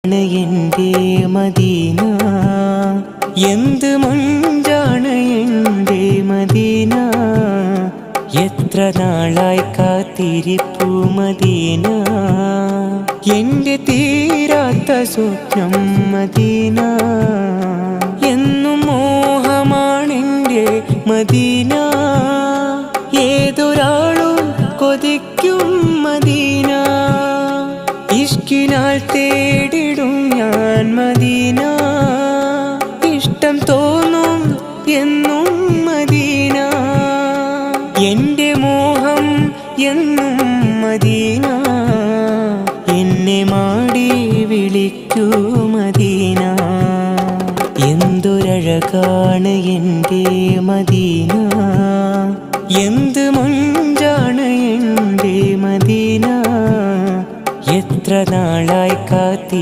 എൻ്റെ മദീന എന്ത് മഞ്ചാണ് എൻ്റെ മദീന എത്ര നാളായി കാത്തിരിപ്പു മദീന എൻ്റെ തീരാത്ത സ്വപ്നം മദീന എന്നും മോഹമാണെൻ്റെ മദീന ഏതൊരാളും കൊതിക്കും മദീന ഇഷ്കിനാൽ തേടിടും ഞാൻ മദീന ഇഷ്ടം തോന്നും എന്നും മദീന എൻ്റെ മോഹം എന്നും മദീന എന്നെ മാടി വിളിക്കൂ മദീന എന്തൊരഴകാണ് എൻ്റെ മദീന എന്ത് മഞ്ചാണ് എൻ്റെ മദീന എത്ര നാളായി കാത്തി